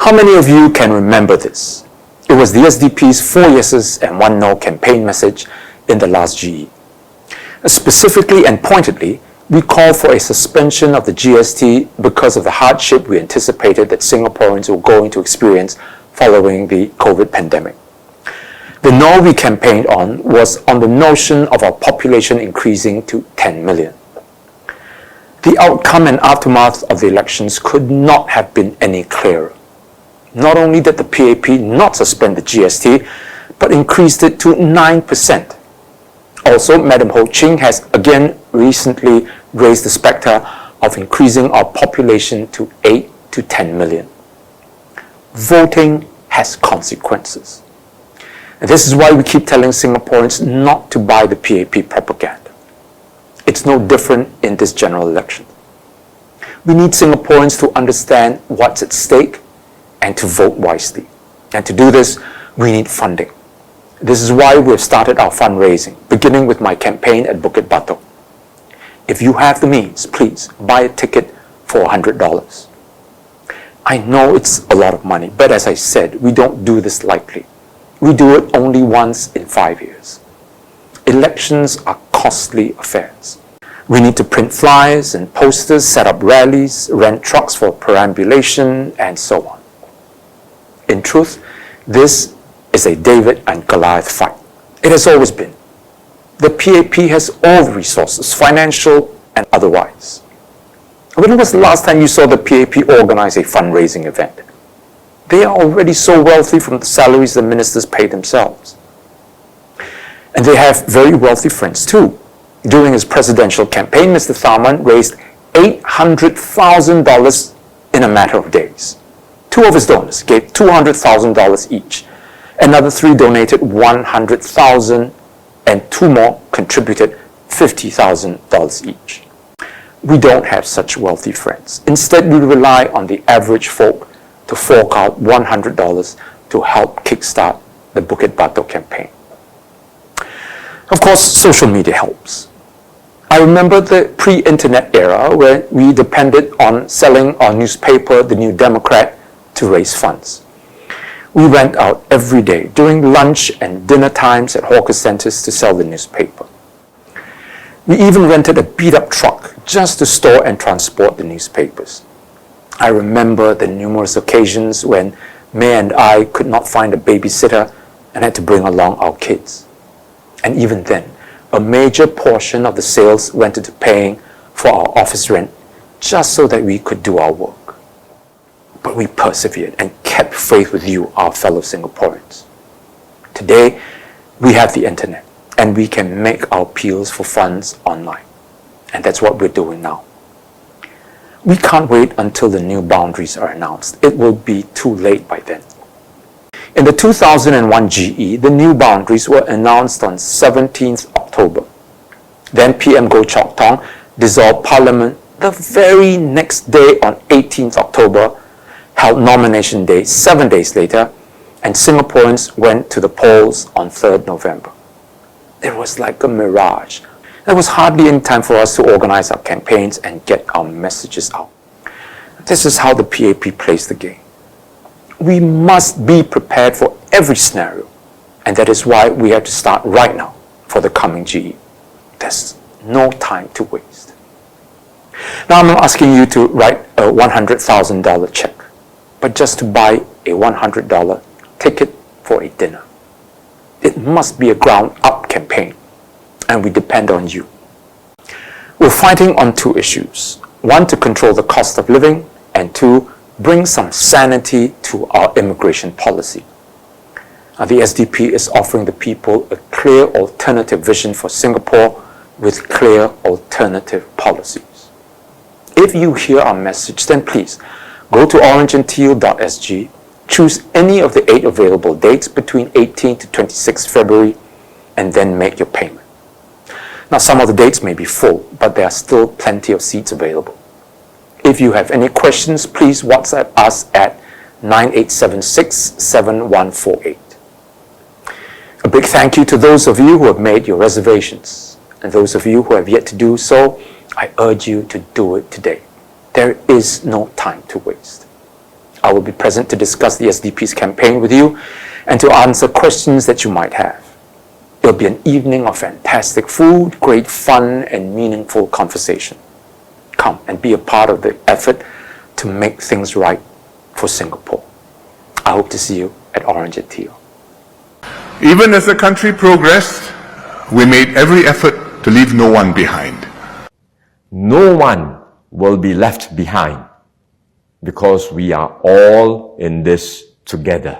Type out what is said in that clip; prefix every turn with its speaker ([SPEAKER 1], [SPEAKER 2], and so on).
[SPEAKER 1] How many of you can remember this? It was the SDP's 4 yeses and 1 no campaign message in the last GE. Specifically and pointedly, we called for a suspension of the GST because of the hardship we anticipated that Singaporeans were going to experience following the COVID pandemic. The no we campaigned on was on the notion of our population increasing to 10 million. The outcome and aftermath of the elections could not have been any clearer. Not only did the PAP not suspend the GST, but increased it to 9%. Also, Madam Ho Ching has again recently raised the spectre of increasing our population to 8 to 10 million. Voting has consequences. And this is why we keep telling Singaporeans not to buy the PAP propaganda. It's no different in this general election. We need Singaporeans to understand what's at stake and to vote wisely. And to do this, we need funding. This is why we have started our fundraising, beginning with my campaign at Bukit Batok. If you have the means, please buy a ticket for $100. I know it's a lot of money, but as I said, we don't do this lightly. We do it only once in 5 years. Elections are costly affairs. We need to print flyers and posters, set up rallies, rent trucks for perambulation, and so on. In truth, this is a David and Goliath fight. It has always been. The PAP has all the resources, financial and otherwise. When was the last time you saw the PAP organize a fundraising event? They are already so wealthy from the salaries the ministers pay themselves. And they have very wealthy friends too. During his presidential campaign, Mr. Tharman raised $800,000 in a matter of days. 2 of his donors gave $200,000 each. Another 3 donated $100,000 and 2 more contributed $50,000 each. We don't have such wealthy friends. Instead, we rely on the average folk to fork out $100 to help kickstart the Bukit Batok campaign. Of course, social media helps. I remember the pre-internet era where we depended on selling our newspaper, The New Democrat, to raise funds. We went out every day during lunch and dinner times at hawker centers to sell the newspaper. We even rented a beat-up truck just to store and transport the newspapers. I remember the numerous occasions when May and I could not find a babysitter and had to bring along our kids. And even then, a major portion of the sales went into paying for our office rent just so that we could do our work. But we persevered and kept faith with you, our fellow Singaporeans. Today, we have the internet and we can make our appeals for funds online. And that's what we're doing now. We can't wait until the new boundaries are announced. It will be too late by then. In the 2001 GE, the new boundaries were announced on 17th October. Then PM Goh Chok Tong dissolved Parliament the very next day on 18th October, held nomination day 7 days later, and Singaporeans went to the polls on 3rd November. It was like a mirage. There was hardly any time for us to organize our campaigns and get our messages out. This is how the PAP plays the game. We must be prepared for every scenario, and that is why we have to start right now for the coming GE. There's no time to waste. Now I'm not asking you to write a $100,000 check, but just to buy a $100 ticket for a dinner. It must be a ground-up campaign, and we depend on you. We're fighting on 2 issues. 1, to control the cost of living, and 2, bring some sanity to our immigration policy. The SDP is offering the people a clear alternative vision for Singapore with clear alternative policies. If you hear our message, then please go to orangeandteal.sg, choose any of the 8 available dates between 18 to 26 February, and then make your payment. Now, some of the dates may be full, but there are still plenty of seats available. If you have any questions, please WhatsApp us at 9876-7148. A big thank you to those of you who have made your reservations. And those of you who have yet to do so, I urge you to do it today. There is no time to waste. I will be present to discuss the SDP's campaign with you and to answer questions that you might have. It'll be an evening of fantastic food, great fun, and meaningful conversation. Come and be a part of the effort to make things right for Singapore. I hope to see you at Orange and Teal.
[SPEAKER 2] Even as the country progressed, we made every effort to leave no one behind.
[SPEAKER 3] No one will be left behind because we are all in this together.